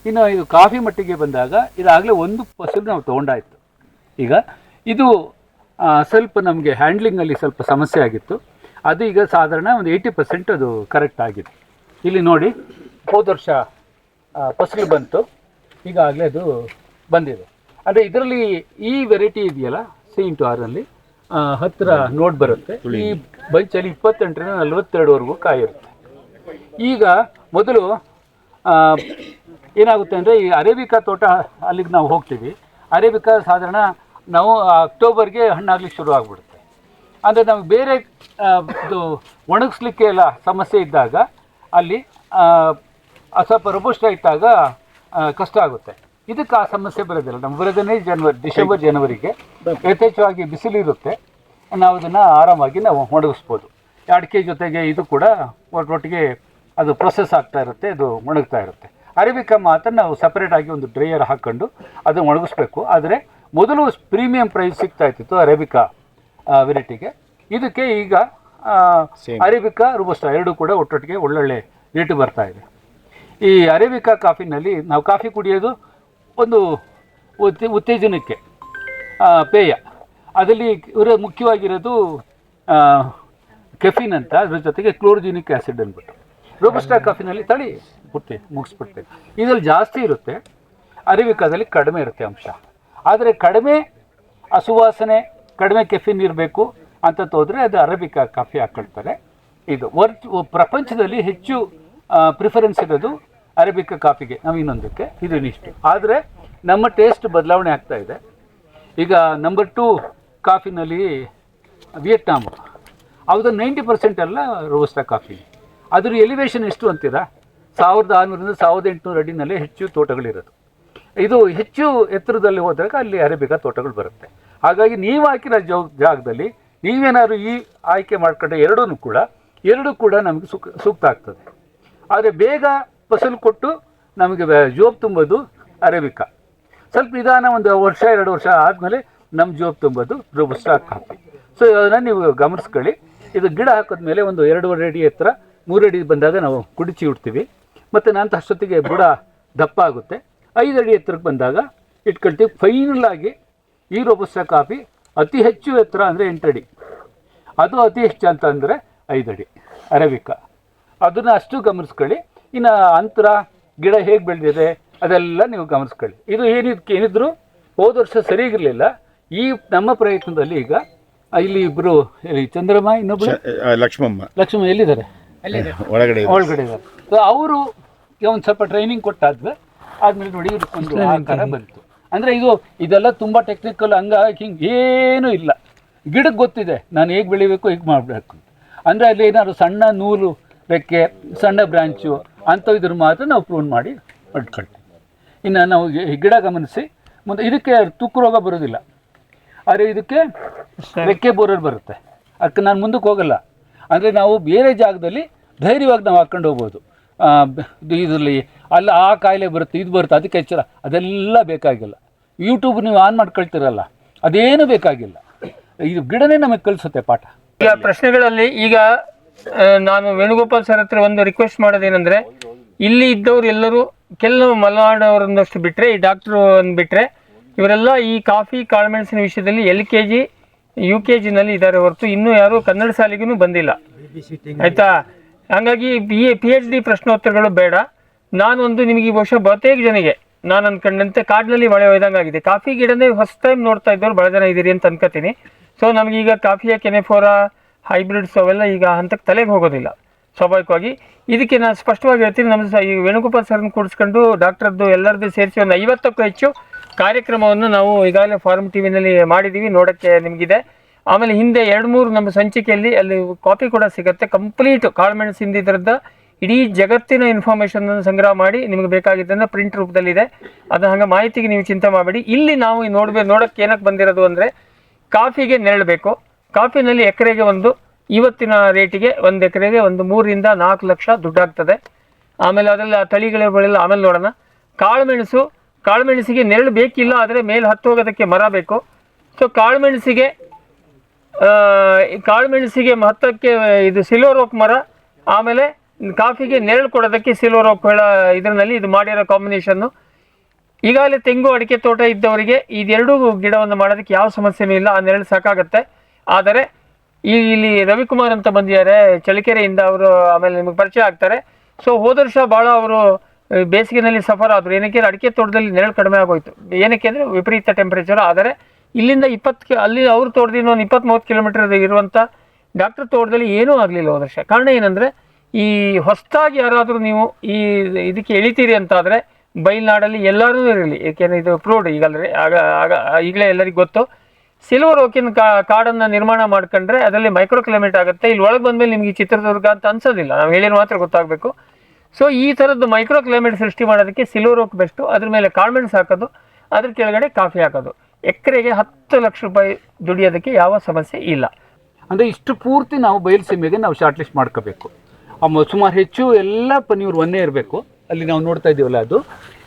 ಇನ್ನು ಇದು ಕಾಫಿ ಮಟ್ಟಿಗೆ ಬಂದಾಗ ಇದಾಗಲೇ ಒಂದು ಫಸಲು ನಾವು ತೊಗೊಂಡಾಯಿತು. ಈಗ ಇದು ಸ್ವಲ್ಪ ನಮಗೆ ಹ್ಯಾಂಡ್ಲಿಂಗಲ್ಲಿ ಸ್ವಲ್ಪ ಸಮಸ್ಯೆ ಆಗಿತ್ತು. ಅದು ಈಗ ಸಾಧಾರಣ ಒಂದು 80% ಅದು ಕರೆಕ್ಟ್ ಆಗಿದೆ. ಇಲ್ಲಿ ನೋಡಿ, ಹೋದ ವರ್ಷ ಫಸಲು ಬಂತು, ಈಗಾಗಲೇ ಅದು ಬಂದಿದೆ. ಅದೇ ಇದರಲ್ಲಿ ಈ ವೆರೈಟಿ ಇದೆಯಲ್ಲ C/R ಹತ್ತಿರ ನೋಡ್ ಬರುತ್ತೆ. ಈ ಬಂಚಲ್ಲಿ 28ರಿಂದ 42ವರೆಗೂ ಕಾಯಿರುತ್ತೆ. ಈಗ ಮೊದಲು ಏನಾಗುತ್ತೆ ಅಂದರೆ, ಈ ಅರೇಬಿಕಾ ತೋಟ ಅಲ್ಲಿಗೆ ನಾವು ಹೋಗ್ತೀವಿ. ಅರೇಬಿಕಾ ಸಾಧಾರಣ ನಾವು ಅಕ್ಟೋಬರ್ಗೆ ಹಣ್ಣಾಗ್ಲಿಕ್ಕೆ ಶುರು ಆಗಿಬಿಡುತ್ತೆ. ಅಂದರೆ ನಮಗೆ ಬೇರೆ ಇದು ಒಣಗಿಸ್ಲಿಕ್ಕೆ ಎಲ್ಲ ಸಮಸ್ಯೆ ಇದ್ದಾಗ ಅಲ್ಲಿ ಸ್ವಲ್ಪ ರೋಬಸ್ಟ ಇಟ್ಟಾಗ ಕಷ್ಟ ಆಗುತ್ತೆ. ಇದಕ್ಕೆ ಆ ಸಮಸ್ಯೆ ಬರೋದಿಲ್ಲ. ನಮ್ಮ ಬರೋದನ್ನೇ ಡಿಸೆಂಬರ್ ಜನವರಿಗೆ ಯಥೇಚ್ಛವಾಗಿ ಬಿಸಿಲಿರುತ್ತೆ. ನಾವು ಇದನ್ನು ಆರಾಮಾಗಿ ನಾವು ಒಣಗಿಸ್ಬೋದು. ಅಡಿಕೆ ಜೊತೆಗೆ ಇದು ಕೂಡ ಒಟ್ಟಿಗೆ ಅದು ಪ್ರೊಸೆಸ್ ಆಗ್ತಾ ಇರುತ್ತೆ, ಅದು ಒಣಗ್ತಾ ಇರುತ್ತೆ. ಅರೇಬಿಕಾ ಮಾತ್ರ ನಾವು ಸಪ್ರೇಟಾಗಿ ಒಂದು ಡ್ರೈಯರ್ ಹಾಕ್ಕೊಂಡು ಅದನ್ನು ಒಣಗಿಸ್ಬೇಕು. ಆದರೆ ಮೊದಲು ಪ್ರೀಮಿಯಂ ಪ್ರೈಸ್ ಸಿಗ್ತಾ ಇತ್ತು ಅರೇಬಿಕಾ ವೆರೈಟಿಗೆ. ಇದಕ್ಕೆ ಈಗ ಅರೇಬಿಕಾ ರೋಬಸ್ಟ ಎರಡೂ ಕೂಡ ಒಟ್ಟೊಟ್ಟಿಗೆ ಒಳ್ಳೊಳ್ಳೆ ರೇಟು ಬರ್ತಾ ಇದೆ. ಈ ಅರೇಬಿಕಾ ಕಾಫಿನಲ್ಲಿ ನಾವು ಕಾಫಿ ಕುಡಿಯೋದು ಒಂದು ಉತ್ತೇಜನಕ್ಕೆ ಪೇಯ. ಅದರಲ್ಲಿ ಮುಖ್ಯವಾಗಿರೋದು ಕೆಫಿನ್ ಅಂತ, ಅದ್ರ ಜೊತೆಗೆ ಕ್ಲೋರೋಜಿನಿಕ್ ಆ್ಯಸಿಡ್ ಅಂದ್ಬಿಟ್ಟು. ರೋಬಸ್ಟಾ ಕಾಫಿನಲ್ಲಿ ತಳಿ ಮುಗಿಸ್ಬಿಡ್ತೇವೆ. ಇದರಲ್ಲಿ ಜಾಸ್ತಿ ಇರುತ್ತೆ, ಅರೇಬಿಕಾದಲ್ಲಿ ಕಡಿಮೆ ಇರುತ್ತೆ ಅಂಶ. ಆದರೆ ಕಡಿಮೆ ಸುವಾಸನೆ, ಕಡಿಮೆ ಕೆಫಿನ್ ಇರಬೇಕು ಅಂತ ಹೋದರೆ ಅದು ಅರೇಬಿಕಾ ಕಾಫಿ ಹಾಕ್ಕೊಳ್ತಾರೆ. ಇದು ಪ್ರಪಂಚದಲ್ಲಿ ಹೆಚ್ಚು ಪ್ರಿಫರೆನ್ಸ್ ಇರೋದು ಅರೇಬಿಕಾ ಕಾಫಿಗೆ, ನಾವು ಇನ್ನೊಂದಕ್ಕೆ ಇದು ಇಷ್ಟು. ಆದರೆ ನಮ್ಮ ಟೇಸ್ಟ್ ಬದಲಾವಣೆ ಆಗ್ತಾ ಇದೆ. ಈಗ ನಂಬರ್ 2 ಕಾಫಿನಲ್ಲಿ ವಿಯೆಟ್ನಾಮು, ಅದು 90% ಎಲ್ಲ ರೋಬಸ್ಟಾ ಕಾಫಿ. ಅದ್ರ ಎಲಿವೇಶನ್ ಎಷ್ಟು ಅಂತೀರಾ? 1600ರಿಂದ 1800 ಅಡಿನಲ್ಲಿ ಹೆಚ್ಚು ತೋಟಗಳಿರೋದು. ಇದು ಹೆಚ್ಚು ಎತ್ತರದಲ್ಲಿ ಹೋದಾಗ ಅಲ್ಲಿ ಅರೇಬಿಕಾ ತೋಟಗಳು ಬರುತ್ತೆ. ಹಾಗಾಗಿ ನೀವು ಹಾಕಿರೋ ಜಾಗದಲ್ಲಿ ನೀವೇನಾದ್ರು ಈ ಆಯ್ಕೆ ಮಾಡ್ಕೊಂಡ್ರೆ ಎರಡೂ ಕೂಡ ನಮಗೆ ಸೂಕ್ತ ಆಗ್ತದೆ. ಆದರೆ ಬೇಗ ಫಸಲು ಕೊಟ್ಟು ನಮಗೆ ಜೋಬ್ ತುಂಬೋದು ಅರೇಬಿಕಾ. ಸ್ವಲ್ಪ ನಿಧಾನ, ಒಂದು 1-2 ವರ್ಷ ಆದಮೇಲೆ ನಮ್ಮ ಜೋಬ್ ತುಂಬೋದು ರೋಬಸ್ಟಾ ಕಾಫಿ. ಸೊ ಅದನ್ನು ನೀವು ಗಮನಿಸ್ಕೊಳ್ಳಿ. ಇದು ಗಿಡ ಹಾಕಿದ್ಮೇಲೆ ಒಂದು 2.5 ಅಡಿ ಎತ್ತರ, 3 ಅಡಿ ಬಂದಾಗ ನಾವು ಕುಡಿಚಿ ಇಡ್ತೀವಿ. ಮತ್ತು ನಂತರ ಅಷ್ಟೊತ್ತಿಗೆ ಬುಡ ದಪ್ಪ ಆಗುತ್ತೆ. 5 ಅಡಿ ಎತ್ತರಕ್ಕೆ ಬಂದಾಗ ಇಟ್ಕೊಳ್ತೀವಿ. ಫೈನಲ್ ಆಗಿ ಈ ರೋಬಸ್ಟಾ ಕಾಫಿ ಅತಿ ಹೆಚ್ಚು ಎತ್ತರ ಅಂದರೆ 8 ಅಡಿ, ಅದು ಅತಿ ಹೆಚ್ಚು ಅಂತ ಅಂದರೆ 5 ಅಡಿ ಅರೇಬಿಕಾ. ಅದನ್ನು ಅಷ್ಟು ಗಮನಿಸ್ಕೊಳ್ಳಿ. ಇನ್ನು ಅಂತರ ಗಿಡ ಹೇಗೆ ಬೆಳೆದಿದೆ ಅದೆಲ್ಲ ನೀವು ಗಮನಿಸ್ಕೊಳ್ಳಿ. ಇದು ಏನಿದ್ರು ಹೋದ ವರ್ಷ ಸರಿಯಾಗಿರಲಿಲ್ಲ. ಈ ನಮ್ಮ ಪ್ರಯತ್ನದಲ್ಲಿ ಈಗ ಇಲ್ಲಿ ಇಬ್ಬರು ಚಂದ್ರಮ್ಮ, ಇನ್ನೊಬ್ಬರು ಲಕ್ಷ್ಮಮ್ಮ ಎಲ್ಲಿದ್ದಾರೆ? ಒಳಗಡೆ ಇದ್ದಾರೆ. ಸೊ ಅವರು ಒಂದು ಸ್ವಲ್ಪ ಟ್ರೈನಿಂಗ್ ಆದಮೇಲೆ ನೋಡಿ ಒಂದು ಆಕಾರ ಬಂತು. ಅಂದರೆ ಇದೆಲ್ಲ ತುಂಬ ಟೆಕ್ನಿಕಲ್, ಹಿಂಗೆ ಏನೂ ಇಲ್ಲ. ಗಿಡಕ್ಕೆ ಗೊತ್ತಿದೆ ನಾನು ಹೇಗೆ ಬೆಳಿಬೇಕು, ಹೇಗೆ ಮಾಡಬೇಕು. ಅಂದರೆ ಅಲ್ಲಿ ಏನಾದ್ರು ಸಣ್ಣ ನೂಲು ರೆಕ್ಕೆ, ಸಣ್ಣ ಬ್ರಾಂಚು ಅಂಥವಿದ್ರ ಮಾತ್ರ ನಾವು ಪ್ರೂನ್ ಮಾಡಿ ಇಟ್ಕೊಳ್ತೀವಿ. ಇನ್ನು ನಾವು ಗಿಡ ಗಮನಿಸಿ ಮುಂದೆ ಇದಕ್ಕೆ ತುಕ್ಕು ರೋಗ ಬರೋದಿಲ್ಲ, ಆದರೆ ಇದಕ್ಕೆ ರೆಕ್ಕೆ ಬೋರರ್ ಬರುತ್ತೆ. ಅದಕ್ಕೆ ನಾನು ಮುಂದಕ್ಕೆ ಹೋಗಲ್ಲ. ಅಂದರೆ ನಾವು ಬೇರೆ ಜಾಗದಲ್ಲಿ ಧೈರ್ಯವಾಗಿ ನಾವು ಹಾಕ್ಕೊಂಡು ಹೋಗ್ಬೋದು. ಇದರಲ್ಲಿ ಅಲ್ಲ ಆ ಕಾಯಿಲೆ ಬರುತ್ತೆ, ಇದು ಬರುತ್ತೆ, ಅದಕ್ಕೆ ಎಚ್ಚರ, ಅದೆಲ್ಲ ಬೇಕಾಗಿಲ್ಲ. ಯೂಟ್ಯೂಬ್ ನೀವು ಆನ್ ಮಾಡ್ಕೊಳ್ತೀರಲ್ಲ, ಅದೇನು ಬೇಕಾಗಿಲ್ಲ. ಇದು ಗಿಡನೇ ನಮಗೆ ಕಲಿಸುತ್ತೆ ಪಾಠ. ಈಗ ಪ್ರಶ್ನೆಗಳಲ್ಲಿ ಈಗ ನಾನು ವೇಣುಗೋಪಾಲ್ ಸರ್ ಹತ್ರ ಒಂದು ರಿಕ್ವೆಸ್ಟ್ ಮಾಡೋದೇನೆಂದರೆ, ಇಲ್ಲಿ ಇದ್ದವರು ಎಲ್ಲರೂ ಕೆಲವು ಮಲೆನಾಡವರೊಂದಷ್ಟು ಬಿಟ್ಟರೆ, ಈ ಡಾಕ್ಟ್ರು ಒಂದು ಬಿಟ್ಟರೆ, ಇವರೆಲ್ಲ ಈ ಕಾಫಿ ಕಾಳುಮೆಣಸಿನ ವಿಷಯದಲ್ಲಿ LKG UKGನಲ್ಲಿ ಇದ್ದಾರೆ ಹೊರತು ಇನ್ನೂ ಯಾರು ಕನ್ನಡ ಶಾಲೆಗೂ ಬಂದಿಲ್ಲ, ಆಯಿತಾ? ಹಾಗಾಗಿ PhD ಪ್ರಶ್ನೋತ್ತರಗಳು ಬೇಡ. ನಾನೊಂದು ನಿಮಗೆ ಬಹುಶಃ ಬಹುತೇಕ ಜನಿಗೆ ನಾನು ಅಂದ್ಕೊಂಡಂತೆ ಕಾಡಿನಲ್ಲಿ ಮಳೆ ಒಯ್ದಂಗೆ ಆಗಿದೆ. ಕಾಫಿ ಗಿಡನೇ ಫಸ್ಟ್ ಟೈಮ್ ನೋಡ್ತಾ ಇದ್ದವ್ರು ಭಾಳ ಜನ ಇದ್ದೀರಿ ಅಂತ ಅನ್ಕೋತೀನಿ. ಸೊ ನಮಗೀಗ ಕಾಫಿಯ ಕೆನೆಫೋರಾ ಹೈಬ್ರಿಡ್ಸ್ ಅವೆಲ್ಲ ಈಗ ಹಂತಕ್ಕೆ ತಲೆಗೆ ಹೋಗೋದಿಲ್ಲ ಸ್ವಾಭಾವಿಕವಾಗಿ. ಇದಕ್ಕೆ ನಾನು ಸ್ಪಷ್ಟವಾಗಿ ಹೇಳ್ತೀನಿ, ನಮ್ಮ ಈ ವೇಣುಗೋಪಾಲ್ ಸರ್ನ ಕೂಡಿಸ್ಕೊಂಡು ಡಾಕ್ಟರ್ದು ಎಲ್ಲರದ್ದು ಸೇರಿಸಿ ಒಂದು 50ಕ್ಕೂ ಹೆಚ್ಚು ಕಾರ್ಯಕ್ರಮವನ್ನು ನಾವು ಈಗಾಗಲೇ ಫಾರ್ಮ್ ಟಿವಿನಲ್ಲಿ ಮಾಡಿದ್ದೀವಿ, ನೋಡೋಕ್ಕೆ ನಿಮಗಿದೆ. ಆಮೇಲೆ ಹಿಂದೆ 2-3 ನಮ್ಮ ಸಂಚಿಕೆಯಲ್ಲಿ ಅಲ್ಲಿ ಕಾಪಿ ಕೂಡ ಸಿಗುತ್ತೆ. ಕಂಪ್ಲೀಟ್ ಕಾಳುಮೆಣಸಿಂದ ಇದರದ್ದು ಇಡೀ ಜಗತ್ತಿನ ಇನ್ಫಾರ್ಮೇಷನನ್ನು ಸಂಗ್ರಹ ಮಾಡಿ ನಿಮಗೆ ಬೇಕಾಗಿದ್ದನ್ನು ಪ್ರಿಂಟ್ ರೂಪದಲ್ಲಿದೆ. ಅದು ಹಂಗೆ ಮಾಹಿತಿಗೆ ನೀವು ಚಿಂತೆ ಮಾಡಬೇಡಿ. ಇಲ್ಲಿ ನಾವು ನೋಡೋಕ್ಕೆ ಏನಕ್ಕೆ ಬಂದಿರೋದು ಅಂದರೆ, ಕಾಫಿಗೆ ನೆರಳು ಬೇಕು. ಕಾಫಿನಲ್ಲಿ ಎಕರೆಗೆ ಇವತ್ತಿನ ರೇಟಿಗೆ 1 ಎಕರೆಗೆ 3 ರಿಂದ 4 ಲಕ್ಷ ದುಡ್ಡಾಗ್ತದೆ. ಆಮೇಲೆ ಅದೆಲ್ಲ ತಳಿಗಳೆಲ್ಲ ಆಮೇಲೆ ನೋಡೋಣ. ಕಾಳುಮೆಣಸಿಗೆ ನೆರಳು ಬೇಕಿಲ್ಲ, ಆದರೆ ಮೇಲೆ ಹತ್ತು ಹೋಗೋದಕ್ಕೆ ಮರ ಬೇಕು. ಸೊ ಕಾಳುಮೆಣಸಿಗೆ ಮಹತ್ವಕ್ಕೆ ಇದು ಸಿಲ್ವರ್ ಓಕ್ ಮರ, ಆಮೇಲೆ ಕಾಫಿಗೆ ನೆರಳು ಕೊಡೋದಕ್ಕೆ ಸಿಲ್ವರ್ ಓಕ್ ಇದರಲ್ಲಿ ಇದು ಮಾಡಿರೋ ಕಾಂಬಿನೇಷನ್ನು. ಈಗಾಗಲೇ ತೆಂಗು ಅಡಿಕೆ ತೋಟ ಇದ್ದವರಿಗೆ ಇದೆರಡೂ ಗಿಡವನ್ನು ಮಾಡೋದಕ್ಕೆ ಯಾವ ಸಮಸ್ಯೆನೂ ಇಲ್ಲ, ಆ ನೆರಳು ಸಾಕಾಗುತ್ತೆ. ಆದರೆ ಇಲ್ಲಿ ರವಿಕುಮಾರ್ ಅಂತ ಬಂದಿದ್ದಾರೆ ಚಳ್ಳಕೆರೆಯಿಂದ, ಅವರು ಆಮೇಲೆ ನಿಮಗೆ ಪರಿಚಯ ಆಗ್ತಾರೆ. ಸೊ ಹೋದ ವರ್ಷ ಭಾಳ ಅವರು ಬೇಸಿಗೆನಲ್ಲಿ ಸಫರ್ ಆದರು. ಏನಕ್ಕೆ ಅಡಿಕೆ ತೋಟದಲ್ಲಿ ನೆರಳು ಕಡಿಮೆ ಆಗೋಯ್ತು. ಏನಕ್ಕೆ ಅಂದರೆ ವಿಪರೀತ ಟೆಂಪ್ರೇಚರ್. ಆದರೆ ಇಲ್ಲಿಂದ ಅಲ್ಲಿ ಅವ್ರ ತೋಟದಿಂದ ಒಂದು 20-30 ಕಿಲೋಮೀಟರ್ ಇರುವಂಥ ಡಾಕ್ಟರ್ ತೋಟದಲ್ಲಿ ಏನೂ ಆಗಲಿಲ್ಲ ಹೋದ ವರ್ಷ. ಕಾರಣ ಏನಂದರೆ ಈ ಹೊಸದಾಗಿ ಯಾರಾದರೂ ನೀವು ಇದಕ್ಕೆ ಎಳಿತೀರಿ ಅಂತಾದರೆ ಬಯಲ್ನಾಡಲ್ಲಿ ಎಲ್ಲರೂ ಇರಲಿ, ಏಕೆಂದರೆ ಇದು ಪ್ರೂವ್ಡ್ ಈಗಲೇ ಎಲ್ಲರಿಗೂ ಗೊತ್ತು. ಸಿಲ್ವರ್ ಓಕಿನ ಕಾಡನ್ನು ನಿರ್ಮಾಣ ಮಾಡ್ಕೊಂಡ್ರೆ ಅದರಲ್ಲಿ ಮೈಕ್ರೋ ಕ್ಲೈಮೇಟ್ ಆಗುತ್ತೆ. ಇಲ್ಲಿ ಒಳಗೆ ಬಂದಮೇಲೆ ನಿಮಗೆ ಚಿತ್ರದುರ್ಗ ಅಂತ ಅನ್ಸೋದಿಲ್ಲ, ನಾವು ಹೇಳಿರೋ ಮಾತ್ರ ಗೊತ್ತಾಗಬೇಕು. ಸೊ ಈ ಥರದ್ದು ಮೈಕ್ರೋ ಕ್ಲೈಮೇಟ್ ಸೃಷ್ಟಿ ಮಾಡೋದಕ್ಕೆ ಸಿಲ್ವರ್ ಓಕ್ ಬೆಸ್ಟು. ಅದ್ರ ಮೇಲೆ ಕಾಳ್ಮೆಣ್ಸು ಹಾಕೋದು, ಅದ್ರ ಕೆಳಗಡೆ ಕಾಫಿ ಹಾಕೋದು. ಎಕರೆಗೆ 10 ಲಕ್ಷ ರೂಪಾಯಿ ದುಡಿಯೋದಕ್ಕೆ ಯಾವ ಸಮಸ್ಯೆ ಇಲ್ಲ. ಅಂದರೆ ಇಷ್ಟು ಪೂರ್ತಿ ನಾವು ಬಯಲುಸೀಮೆಗೆ ನಾವು ಶಾರ್ಟ್ ಲಿಸ್ಟ್ ಮಾಡ್ಕೋಬೇಕು. ಸುಮಾರು ಹೆಚ್ಚು ಎಲ್ಲ ಪನ್ನೀರ್ ಒಂದೇ ಇರಬೇಕು. ಅಲ್ಲಿ ನಾವು ನೋಡ್ತಾ ಇದ್ದೀವಲ್ಲ, ಅದು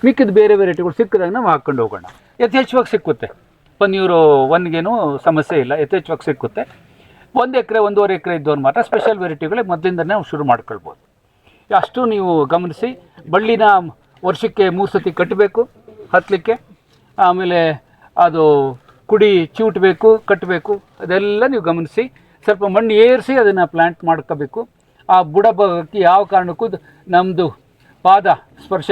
ಮಿಕ್ಕಿದ ಬೇರೆ ವೆರೈಟಿಗಳು ಸಿಕ್ಕಿದಾಗ ನಾವು ಹಾಕ್ಕೊಂಡು ಹೋಗೋಣ. ಯಥೇಚ್ಛವಾಗಿ ಸಿಕ್ಕುತ್ತೆ ಪನ್ನೀರು, ಒನ್ಗೇನು ಸಮಸ್ಯೆ ಇಲ್ಲ, ಯಥೇಚ್ಛವಾಗಿ ಸಿಕ್ಕುತ್ತೆ. 1 ಎಕರೆ 1.5 ಎಕರೆ ಇದ್ದವ್ರು ಮಾತ್ರ ಸ್ಪೆಷಲ್ ವೆರೈಟಿಗಳೇ ಮೊದಲಿಂದನೇ ನಾವು ಶುರು ಮಾಡ್ಕೊಳ್ಬೋದು. ಅಷ್ಟು ನೀವು ಗಮನಿಸಿ. ಬಳ್ಳಿನ ವರ್ಷಕ್ಕೆ 3 ಸತಿ ಕಟ್ಟಬೇಕು ಹತ್ತಲಿಕ್ಕೆ. ಆಮೇಲೆ ಅದು ಕುಡಿ ಚಿವುಟಬೇಕು, ಕಟ್ಟಬೇಕು, ಅದೆಲ್ಲ ನೀವು ಗಮನಿಸಿ. ಸ್ವಲ್ಪ ಮಣ್ಣು ಏರಿಸಿ ಅದನ್ನು ಪ್ಲ್ಯಾಂಟ್ ಮಾಡ್ಕೋಬೇಕು. ಆ ಬುಡ ಭಾಗಕ್ಕೆ ಯಾವ ಕಾರಣಕ್ಕೂ ನಮ್ಮದು ಪಾದ ಸ್ಪರ್ಶ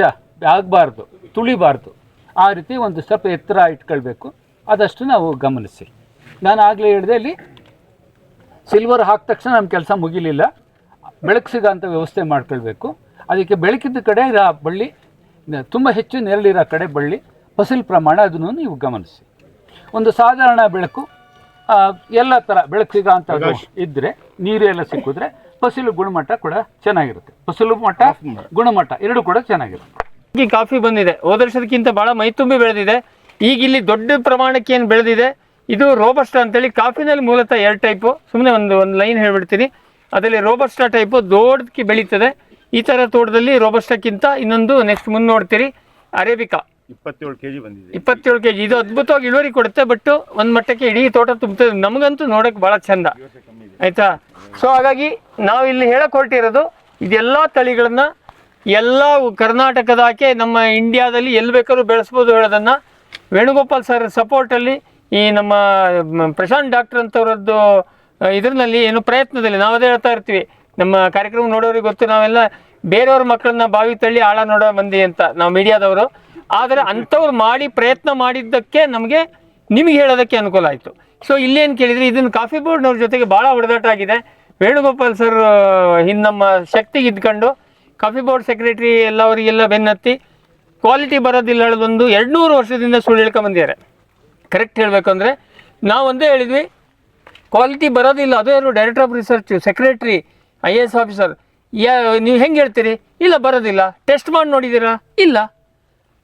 ಆಗಬಾರ್ದು, ತುಳಿಬಾರ್ದು. ಆ ರೀತಿ ಒಂದು ಸ್ವಲ್ಪ ಎತ್ತರ ಇಟ್ಕೊಳ್ಬೇಕು. ಅದಷ್ಟು ನಾವು ಗಮನಿಸಿ. ನಾನು ಆಗಲೇ ಹೇಳಿದೆ, ಇಲ್ಲಿ ಸಿಲ್ವರ್ ಹಾಕಿದ ತಕ್ಷಣ ನಮ್ಮ ಕೆಲಸ ಮುಗಿಲಿಲ್ಲ. ಬೆಳಕು ಸಿಗೋಂಥ ವ್ಯವಸ್ಥೆ ಮಾಡ್ಕೊಳ್ಬೇಕು. ಅದಕ್ಕೆ ಬೆಳಕಿದ್ದ ಕಡೆ ಆ ಬಳ್ಳಿ ತುಂಬ ಹೆಚ್ಚು ನೆರಳಿರೋ ಕಡೆ ಬಳ್ಳಿ ಫಸಲು ಪ್ರಮಾಣ ಅದನ್ನು ನೀವು ಗಮನಿಸಿ. ಒಂದು ಸಾಧಾರಣ ಬೆಳಕು, ಎಲ್ಲ ಥರ ಬೆಳಕು ಸಿಗೋ ಅಂಥದ್ದು ಇದ್ದರೆ, ನೀರೆಲ್ಲ ಸಿಕ್ಕಿದ್ರೆ ಫಸಲು ಗುಣಮಟ್ಟ ಕೂಡ ಚೆನ್ನಾಗಿರುತ್ತೆ. ಫಸಲು ಮಟ್ಟ ಗುಣಮಟ್ಟ ಎರಡೂ ಕೂಡ ಚೆನ್ನಾಗಿರುತ್ತೆ. ಈ ಕಾಫಿ ಬಂದಿದೆ ಹೋದ ವರ್ಷದಕ್ಕಿಂತ ಭಾಳ ಮೈತುಂಬಿ ಬೆಳೆದಿದೆ. ಈಗ ಇಲ್ಲಿ ದೊಡ್ಡ ಪ್ರಮಾಣಕ್ಕೆ ಏನು ಬೆಳೆದಿದೆ ಇದು ರೋಬಸ್ಟಾ ಅಂತೇಳಿ. ಕಾಫಿನಲ್ಲಿ ಮೂಲತಃ 2 ಟೈಪು. ಸುಮ್ಮನೆ ಒಂದು ಲೈನ್ ಹೇಳ್ಬಿಡ್ತೀನಿ. ಅದರಲ್ಲಿ ರೋಬಸ್ಟಾ ಟೈಪು ದೊಡ್ಡಕ್ಕೆ ಬೆಳೀತದೆ. ಈ ಥರ ತೋಟದಲ್ಲಿ ರೋಬಸ್ಟಾಕ್ಕಿಂತ ಇನ್ನೊಂದು ನೆಕ್ಸ್ಟ್ ಮುಂದೆ ನೋಡ್ತೀರಿ ಅರೇಬಿಕಾ, 27 kg ಬಂದಿದೆ. 27 kg. ಇದು ಅದ್ಭುತವಾಗಿ ಇಳುವರಿ ಕೊಡುತ್ತೆ. ಬಟ್ ಒಂದು ಮಟ್ಟಕ್ಕೆ ಇಡೀ ತೋಟ ತುಂಬುತ್ತದೆ. ನಮಗಂತೂ ನೋಡೋಕೆ ಭಾಳ ಚಂದ, ಆಯಿತಾ. ಸೊ ಹಾಗಾಗಿ ನಾವು ಇಲ್ಲಿ ಹೇಳಕ್ಕೆ ಹೊರಟಿರೋದು, ಇದೆಲ್ಲ ತಳಿಗಳನ್ನು ಎಲ್ಲ ಕರ್ನಾಟಕದಾಕೆ ನಮ್ಮ ಇಂಡಿಯಾದಲ್ಲಿ ಎಲ್ಲಿ ಬೇಕಾದ್ರೂ ಬೆಳೆಸ್ಬೋದು ಹೇಳೋದನ್ನು ವೇಣುಗೋಪಾಲ್ ಸರ್ ಸಪೋರ್ಟಲ್ಲಿ ಈ ನಮ್ಮ ಪ್ರಶಾಂತ್ ಡಾಕ್ಟರ್ ಅಂತವ್ರದ್ದು ಇದರಲ್ಲಿ ಏನು ಪ್ರಯತ್ನದಲ್ಲಿ ನಾವು ಅದೇ ಹೇಳ್ತಾ ಇರ್ತೀವಿ. ನಮ್ಮ ಕಾರ್ಯಕ್ರಮ ನೋಡೋರಿಗೆ ಗೊತ್ತು, ನಾವೆಲ್ಲ ಬೇರೆಯವ್ರ ಮಕ್ಕಳನ್ನ ಬಾವಿ ತಳ್ಳಿ ಆಳ ನೋಡೋ ಮಂದಿ ಅಂತ ನಾವು ಮೀಡಿಯಾದವರು. ಆದರೆ ಅಂಥವ್ರು ಮಾಡಿ ಪ್ರಯತ್ನ ಮಾಡಿದ್ದಕ್ಕೆ ನಿಮಗೆ ಹೇಳೋದಕ್ಕೆ ಅನುಕೂಲ ಆಯಿತು. ಸೊ ಇಲ್ಲೇನು ಕೇಳಿದರೆ, ಇದನ್ನು ಕಾಫಿ ಬೋರ್ಡ್ನವ್ರ ಜೊತೆಗೆ ಭಾಳ ಹೊಡೆದಾಟ ಆಗಿದೆ. ವೇಣುಗೋಪಾಲ್ ಸರ್ ನಮ್ಮ ಶಕ್ತಿಗೆ ಇದ್ಕೊಂಡು ಕಾಫಿ ಬೋರ್ಡ್ ಸೆಕ್ರೆಟರಿ ಅವರಿಗೆಲ್ಲ ಬೆನ್ನತ್ತಿ ಕ್ವಾಲಿಟಿ ಬರೋದಿಲ್ಲ ಹೇಳೋದೊಂದು 200 ವರ್ಷದಿಂದ ಸುಳ್ಳು ಹೇಳ್ಕೊಂಬಂದಿದ್ದಾರೆ. ಕರೆಕ್ಟ್ ಹೇಳಬೇಕಂದ್ರೆ ನಾವು ಒಂದೇ ಹೇಳಿದ್ವಿ, ಕ್ವಾಲಿಟಿ ಬರೋದಿಲ್ಲ. ಅದೇ director of research secretary IAS officer, ನೀವು ಹೆಂಗೆ ಹೇಳ್ತೀರಿ? ಇಲ್ಲ ಬರೋದಿಲ್ಲ. ಟೆಸ್ಟ್ ಮಾಡಿ ನೋಡಿದ್ದೀರಾ? ಇಲ್ಲ.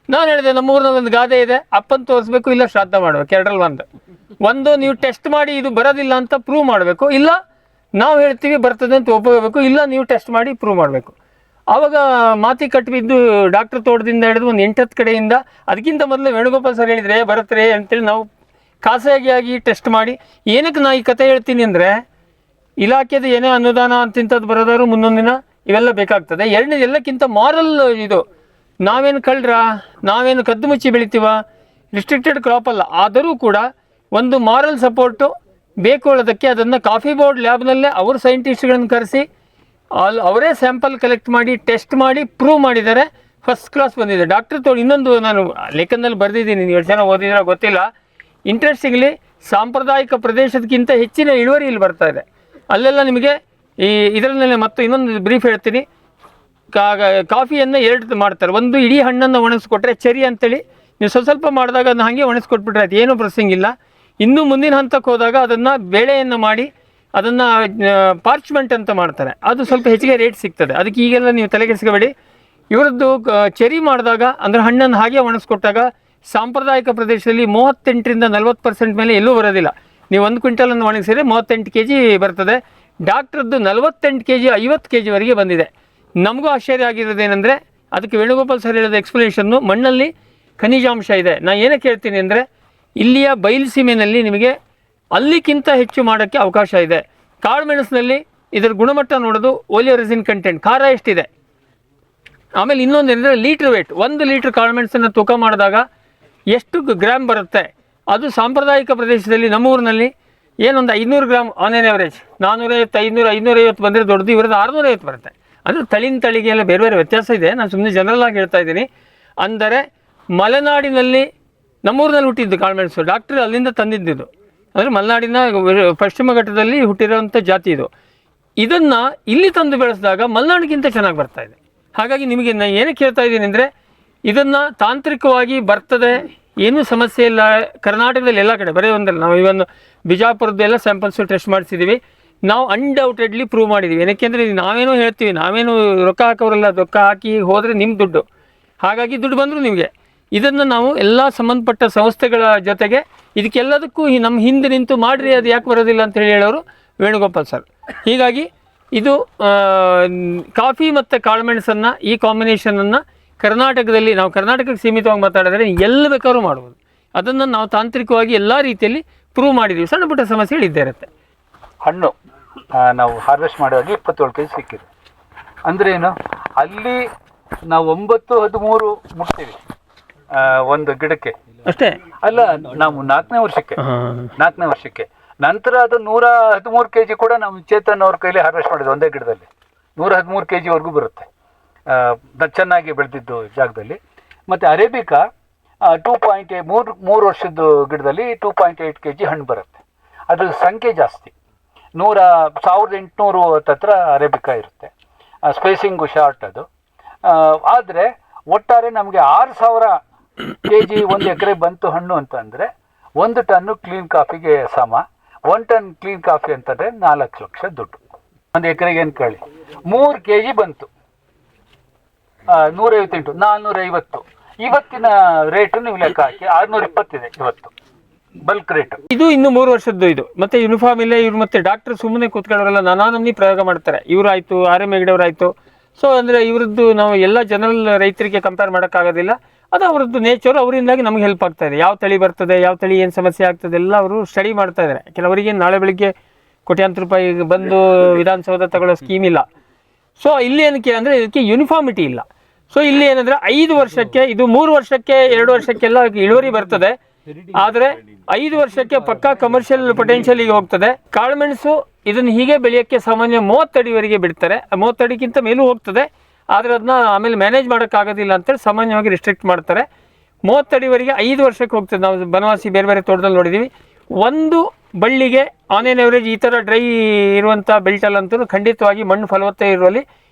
ನಾನು ಹೇಳಿದೆ, ನಮ್ಮೂರಿನಲ್ಲಿ ಒಂದು ಗಾದೆ ಇದೆ, ಅಪ್ಪನ ತೋರಿಸ್ಬೇಕು, ಇಲ್ಲ ಶ್ರಾದ್ದ ಮಾಡಬೇಕು, 2ರಲ್ಲಿ ಒಂದು ನೀವು ಟೆಸ್ಟ್ ಮಾಡಿ ಇದು ಬರೋದಿಲ್ಲ ಅಂತ ಪ್ರೂವ್ ಮಾಡಬೇಕು. ಇಲ್ಲ ನಾವು ಹೇಳ್ತೀವಿ ಬರ್ತದೆ ಅಂತ ಒಪ್ಪಬೇಕು. ಇಲ್ಲ ನೀವು ಟೆಸ್ಟ್ ಮಾಡಿ ಪ್ರೂವ್ ಮಾಡಬೇಕು. ಆವಾಗ ಮಾತಿ ಕಟ್ಟಿಬಿದ್ದು ಡಾಕ್ಟರ್ ತೋಟದಿಂದ ಹಿಡಿದು ಒಂದು 8-10 ಕಡೆಯಿಂದ, ಅದಕ್ಕಿಂತ ಮೊದಲು ವೇಣುಗೋಪಾಲ್ ಸರ್ ಹೇಳಿದರೆ ಬರುತ್ತೆ ಅಂತೇಳಿ ನಾವು ಖಾಸಗಿಯಾಗಿ ಟೆಸ್ಟ್ ಮಾಡಿ. ಏನಕ್ಕೆ ನಾ ಈ ಕತೆ ಹೇಳ್ತೀನಿ ಅಂದರೆ, ಇಲಾಖೆದು ಏನೇ ಅನುದಾನ ಅಂತಿಂಥದ್ದು ಬರೋದಾದ್ರು ಮುಂದೊಂದಿನ ಇವೆಲ್ಲ ಬೇಕಾಗ್ತದೆ. ಎರಡನೇದು ಎಲ್ಲಕ್ಕಿಂತ ಮಾರಲ್ ಇದು. ನಾವೇನು ಕಳ್ರ, ನಾವೇನು ಕದ್ದು ಮುಚ್ಚಿ ಬೆಳಿತೀವ, ರಿಸ್ಟ್ರಿಕ್ಟೆಡ್ ಕ್ರಾಪ್ ಅಲ್ಲ. ಆದರೂ ಕೂಡ ಒಂದು ಮಾರಲ್ ಸಪೋರ್ಟು ಬೇಕು ಹೇಳೋದಕ್ಕೆ ಅದನ್ನು ಕಾಫಿ ಬೋರ್ಡ್ ಲ್ಯಾಬ್ನಲ್ಲೇ ಅವ್ರ ಸೈಂಟಿಸ್ಟ್ಗಳನ್ನು ಕರೆಸಿ ಅವರೇ ಸ್ಯಾಂಪಲ್ ಕಲೆಕ್ಟ್ ಮಾಡಿ ಟೆಸ್ಟ್ ಮಾಡಿ ಪ್ರೂವ್ ಮಾಡಿದ್ದಾರೆ. ಫಸ್ಟ್ ಕ್ಲಾಸ್ ಬಂದಿದೆ. ಡಾಕ್ಟರ್ ಇನ್ನೊಂದು ನಾನು ಲೇಖನದಲ್ಲಿ ಬರೆದಿದ್ದೀನಿ, ನೀವು 2 ಜನ ಓದಿದ್ರೆ ಗೊತ್ತಿಲ್ಲ. ಇಂಟ್ರೆಸ್ಟಿಂಗ್ಲಿ ಸಾಂಪ್ರದಾಯಿಕ ಪ್ರದೇಶದಕ್ಕಿಂತ ಹೆಚ್ಚಿನ ಇಳುವರಿ ಇಲ್ಲಿ ಬರ್ತಾ ಇದೆ. ಅಲ್ಲೆಲ್ಲ ನಿಮಗೆ ಈ ಇದರಲ್ಲಿ ಮತ್ತು ಇನ್ನೊಂದು ಬ್ರೀಫ್ ಹೇಳ್ತೀನಿ. ಕಾಫಿಯನ್ನು 2 ಮಾಡ್ತಾರೆ. ಒಂದು ಇಡೀ ಹಣ್ಣನ್ನು ಒಣಗಿಸ್ಕೊಟ್ರೆ ಚೆರಿ ಅಂತೇಳಿ, ನೀವು ಸ್ವಲ್ಪ ಮಾಡಿದಾಗ ಅದನ್ನು ಹಾಗೆ ಒಣಗಿಸ್ಕೊಟ್ಬಿಟ್ರೆ ಅದು ಏನೂ ಪ್ರೊಸೆಸಿಂಗ್ ಇಲ್ಲ. ಇನ್ನೂ ಮುಂದಿನ ಹಂತಕ್ಕೆ ಹೋದಾಗ ಅದನ್ನು ಬೇಳೆಯನ್ನು ಮಾಡಿ ಅದನ್ನು ಪಾರ್ಚ್ಮೆಂಟ್ ಅಂತ ಮಾಡ್ತಾರೆ. ಅದು ಸ್ವಲ್ಪ ಹೆಚ್ಚಿಗೆ ರೇಟ್ ಸಿಗ್ತದೆ. ಅದಕ್ಕೆ ಈಗೆಲ್ಲ ನೀವು ತಲೆಗೆಡಿಸ್ಕೋಬೇಡಿ. ಇವರದ್ದು ಚೆರಿ ಮಾಡಿದಾಗ ಅಂದರೆ ಹಣ್ಣನ್ನು ಹಾಗೆ ಒಣಗಿಸ್ಕೊಟ್ಟಾಗ ಸಾಂಪ್ರದಾಯಿಕ ಪ್ರದೇಶದಲ್ಲಿ 38ರಿಂದ 40% ಮೇಲೆ ಎಲ್ಲೂ ಬರೋದಿಲ್ಲ. ನೀವು 1 ಕ್ವಿಂಟಲನ್ನು ಒಣಗಿಸಿದ್ರೆ 38 kg ಬರ್ತದೆ. ಡಾಕ್ಟ್ರದ್ದು 48 kg 50 kgವರೆಗೆ ಬಂದಿದೆ. ನಮಗೂ ಆಶ್ಚರ್ಯ ಆಗಿರೋದೇನೆಂದರೆ, ಅದಕ್ಕೆ ವೇಣುಗೋಪಾಲ್ ಸರ್ ಹೇಳಿದ ಎಕ್ಸ್ಪ್ಲನೇಷನ್ನು, ಮಣ್ಣಲ್ಲಿ ಖನಿಜಾಂಶ ಇದೆ. ನಾನು ಏನಕ್ಕೆ ಹೇಳ್ತೀನಿ ಅಂದರೆ, ಇಲ್ಲಿಯ ಬಯಲುಸೀಮೆಯಲ್ಲಿ ನಿಮಗೆ ಅಲ್ಲಿಗಿಂತ ಹೆಚ್ಚು ಮಾಡೋಕ್ಕೆ ಅವಕಾಶ ಇದೆ. ಕಾಳುಮೆಣಸಿನಲ್ಲಿ ಇದರ ಗುಣಮಟ್ಟ ನೋಡೋದು ಓಲಿಯೋರೆಸಿನ್ ಕಂಟೆಂಟ್, ಖಾರ ಎಷ್ಟಿದೆ. ಆಮೇಲೆ ಇನ್ನೊಂದೇನೆಂದರೆ ಲೀಟ್ರ್ ವೇಟ್, 1 ಲೀಟ್ರ್ ಕಾಳುಮೆಣಸನ್ನು ತೂಕ ಮಾಡಿದಾಗ ಎಷ್ಟು ಗ್ರಾಮ್ ಬರುತ್ತೆ. ಅದು ಸಾಂಪ್ರದಾಯಿಕ ಪ್ರದೇಶದಲ್ಲಿ ನಮ್ಮೂರಿನಲ್ಲಿ ಏನೊಂದು 500 ಗ್ರಾಮ್ ಆನ್ ಆನ್ ಎವರೇಜ್, 450 550 ಬಂದರೆ ದೊಡ್ಡದು, ಇವರದ್ದು 650 ಬರುತ್ತೆ. ಅಂದರೆ ತಳಿಗೆ ಎಲ್ಲ ಬೇರೆ ಬೇರೆ ವ್ಯತ್ಯಾಸ ಇದೆ. ನಾನು ಸುಮ್ಮನೆ ಜನರಲ್ ಆಗಿ ಹೇಳ್ತಾ ಇದ್ದೀನಿ. ಅಂದರೆ ಮಲೆನಾಡಿನಲ್ಲಿ ನಮ್ಮೂರಿನಲ್ಲಿ ಹುಟ್ಟಿದ್ದು ಕಾಳುಮೆಣಸು, ಡಾಕ್ಟ್ರ್ ಅಲ್ಲಿಂದ ತಂದಿದ್ದು. ಅಂದರೆ ಮಲೆನಾಡಿನ ಪಶ್ಚಿಮ ಘಟ್ಟದಲ್ಲಿ ಹುಟ್ಟಿರೋವಂಥ ಜಾತಿ ಇದು. ಇದನ್ನು ಇಲ್ಲಿ ತಂದು ಬೆಳೆಸಿದಾಗ ಮಲೆನಾಡಿಗಿಂತ ಚೆನ್ನಾಗಿ ಬರ್ತಾ ಇದೆ. ಹಾಗಾಗಿ ನಿಮಗೆ ನಾನು ಏನಕ್ಕೆ ಹೇಳ್ತಾ ಇದ್ದೀನಿ ಅಂದರೆ, ಇದನ್ನು ತಾಂತ್ರಿಕವಾಗಿ ಬರ್ತದೆ, ಏನೂ ಸಮಸ್ಯೆ ಇಲ್ಲ. ಕರ್ನಾಟಕದಲ್ಲಿ ಎಲ್ಲ ಕಡೆ ಬರೀ ಒಂದಲ್ಲ, ನಾವು ಇವನ್ ಬಿಜಾಪುರದ್ದೆಲ್ಲ ಸ್ಯಾಂಪಲ್ಸು ಟೆಸ್ಟ್ ಮಾಡಿಸಿದ್ದೀವಿ. ನಾವು ಅನ್ಡೌಟೆಡ್ಲಿ ಪ್ರೂವ್ ಮಾಡಿದ್ದೀವಿ. ಏನಕ್ಕೆಂದರೆ ನಾವೇನೋ ಹೇಳ್ತೀವಿ, ನಾವೇನು ರೊಕ್ಕ ಹಾಕೋರಲ್ಲ, ರೊಕ್ಕ ಹಾಕಿ ಹೋದರೆ ನಿಮ್ಮ ದುಡ್ಡು, ಹಾಗಾಗಿ ದುಡ್ಡು ಬಂದರೂ ನಿಮಗೆ. ಇದನ್ನು ನಾವು ಎಲ್ಲ ಸಂಬಂಧಪಟ್ಟ ಸಂಸ್ಥೆಗಳ ಜೊತೆಗೆ ಇದಕ್ಕೆಲ್ಲದಕ್ಕೂ ನಮ್ಮ ಹಿಂದೆ ನಿಂತು ಮಾಡಿರಿ, ಅದು ಯಾಕೆ ಬರೋದಿಲ್ಲ ಅಂತ ಹೇಳೋರು ವೇಣುಗೋಪಾಲ್ ಸರ್. ಹೀಗಾಗಿ ಇದು ಕಾಫಿ ಮತ್ತು ಕಾಳುಮೆಣಸನ್ನು ಈ ಕಾಂಬಿನೇಷನನ್ನು ಕರ್ನಾಟಕದಲ್ಲಿ, ನಾವು ಕರ್ನಾಟಕಕ್ಕೆ ಸೀಮಿತವಾಗಿ ಮಾತಾಡಿದ್ರೆ ಎಲ್ಲಿ ಬೇಕಾದ್ರೂ ಮಾಡ್ಬೋದು. ಅದನ್ನು ನಾವು ತಾಂತ್ರಿಕವಾಗಿ ಎಲ್ಲ ರೀತಿಯಲ್ಲಿ ಪ್ರೂವ್ ಮಾಡಿದ್ದೀವಿ. ಸಣ್ಣ ಪುಟ್ಟ ಸಮಸ್ಯೆಗಳು ಇದ್ದೇ ಇರುತ್ತೆ. ಹಣ್ಣು ನಾವು ಹಾರ್ವೆಸ್ಟ್ ಮಾಡುವಾಗ 27 kg ಸಿಕ್ಕಿದೆ. ಅಂದರೆ ಏನು, ಅಲ್ಲಿ ನಾವು 9-13 ಮುಟ್ತೀವಿ ಒಂದು ಗಿಡಕ್ಕೆ ಅಷ್ಟೇ ಅಲ್ಲ. ನಾವು 4ನೇ ವರ್ಷಕ್ಕೆ ನಂತರ ಅದು 113 kg ಕೂಡ ನಾವು ಚೇತನ್ ಅವ್ರ ಕೈಲಿ ಹಾರ್ವೆಸ್ಟ್ ಮಾಡಿದ್ವಿ. ಒಂದೇ ಗಿಡದಲ್ಲಿ 113 kgವರೆಗೂ ಬರುತ್ತೆ, ಚೆನ್ನಾಗಿ ಬೆಳೆದಿದ್ದು ಜಾಗದಲ್ಲಿ. ಮತ್ತು ಅರೇಬಿಕಾ 3 ವರ್ಷದ ಗಿಡದಲ್ಲಿ 2.8 kg ಹಣ್ಣು ಬರುತ್ತೆ. ಅದ್ರ ಸಂಖ್ಯೆ ಜಾಸ್ತಿ, 1800 ಹತ್ರ ಅರೇಬಿಕಾ ಇರುತ್ತೆ. ಸ್ಪೇಸಿಂಗು ಶಾರ್ಟ್ ಅದು. ಆದರೆ ಒಟ್ಟಾರೆ ನಮಗೆ 6000 kg 1 ಎಕರೆ ಬಂತು ಹಣ್ಣು ಅಂತಂದರೆ 1 ಟನ್ನು ಕ್ಲೀನ್ ಕಾಫಿಗೆ ಸಮ. 1 ಟನ್ ಕ್ಲೀನ್ ಕಾಫಿ ಅಂತಂದರೆ 4 ಲಕ್ಷ ದುಡ್ಡು. 1 ಎಕರೆಗೆ ಏನು ಕೇಳಿ, 3 kg ಬಂತು, 158 450. ಇವತ್ತಿನ ರೇಟು ನೀವು ಲೆಕ್ಕ ಹಾಕಿ 620 ಇದೆ ಇವತ್ತು ಬಲ್ಕ್ ರೇಟ್. ಇದು ಇನ್ನು 3 ವರ್ಷದ್ದು ಇದು. ಮತ್ತೆ ಯೂನಿಫಾರ್ಮ್ ಇಲ್ಲ. ಇವ್ರು ಮತ್ತೆ ಡಾಕ್ಟರ್ ಸುಮ್ಮನೆ ಕೂತ್ಕೊಳ್ಳೋರಲ್ಲ, ನಾನಾ ನಮ್ನಿ ಪ್ರಯೋಗ ಮಾಡ್ತಾರೆ. ಇವರಾಯಿತು, RM ಹೆಗ್ಡೆಯವರಾಯಿತು. ಸೊ ಅಂದರೆ ಇವ್ರದ್ದು ನಾವು ಎಲ್ಲ ಜನರಲ್ ರೈತರಿಗೆ ಕಂಪೇರ್ ಮಾಡೋಕ್ಕಾಗೋದಿಲ್ಲ. ಅದು ಅವ್ರದ್ದು ನೇಚರು, ಅವರಿಂದಾಗಿ ನಮಗೆ ಹೆಲ್ಪ್ ಆಗ್ತಾ ಇದೆ. ಯಾವ ತಳಿ ಬರ್ತದೆ, ಯಾವ ತಳಿ ಏನು ಸಮಸ್ಯೆ ಆಗ್ತದೆ ಎಲ್ಲ ಅವರು ಸ್ಟಡಿ ಮಾಡ್ತಾ ಇದ್ದಾರೆ. ಕೆಲವರಿಗೆ ನಾಳೆ ಬೆಳಿಗ್ಗೆ ಕೋಟ್ಯಾಂತರ ರೂಪಾಯಿ ಬಂದು ವಿಧಾನಸೌಧ ತಗೊಳ್ಳೋ ಸ್ಕೀಮ್ ಇಲ್ಲ. ಸೊ ಇಲ್ಲಿ ಏನಕ್ಕೆ ಅಂದರೆ ಇದಕ್ಕೆ ಯೂನಿಫಾರ್ಮಿಟಿ ಇಲ್ಲ. ಸೊ ಇಲ್ಲಿ ಏನಂದರೆ 5 ವರ್ಷಕ್ಕೆ, ಇದು 3 ವರ್ಷಕ್ಕೆ 2 ವರ್ಷಕ್ಕೆಲ್ಲ ಇಳುವರಿ ಬರ್ತದೆ. ಆದರೆ 5 ವರ್ಷಕ್ಕೆ ಪಕ್ಕಾ ಕಮರ್ಷಿಯಲ್ ಪೊಟೆನ್ಷಿಯಲಿಗೆ ಹೋಗ್ತದೆ. ಕಾಳುಮೆಣಸು ಇದನ್ನು ಹೀಗೆ ಬೆಳೆಯೋಕ್ಕೆ ಸಾಮಾನ್ಯ 30 ಅಡಿವರೆಗೆ ಬಿಡ್ತಾರೆ, 30 ಅಡಿಗಿಂತ ಮೇಲೂ ಹೋಗ್ತದೆ. ಆದರೆ ಅದನ್ನ ಆಮೇಲೆ ಮ್ಯಾನೇಜ್ ಮಾಡೋಕ್ಕಾಗೋದಿಲ್ಲ ಅಂತೇಳಿ ಸಾಮಾನ್ಯವಾಗಿ ರಿಸ್ಟ್ರಿಕ್ಟ್ ಮಾಡ್ತಾರೆ. 30 ಅಡಿವರೆಗೆ 5 ವರ್ಷಕ್ಕೆ ಹೋಗ್ತದೆ. ನಾವು ಬನವಾಸಿ ಬೇರೆ ಬೇರೆ ತೋಟದಲ್ಲಿ ನೋಡಿದ್ದೀವಿ. ಒಂದು ಬಳ್ಳಿಗೆ ಆನ್ ಆನ್ ಎವರೇಜ್ ಈ ಥರ ಡ್ರೈ ಇರುವಂಥ ಬೆಲ್ಟಲ್ಲಂತೂ ಖಂಡಿತವಾಗಿ ಮಣ್ಣು ಫಲವತ್ತತೆ ಇರುವಲ್ಲಿ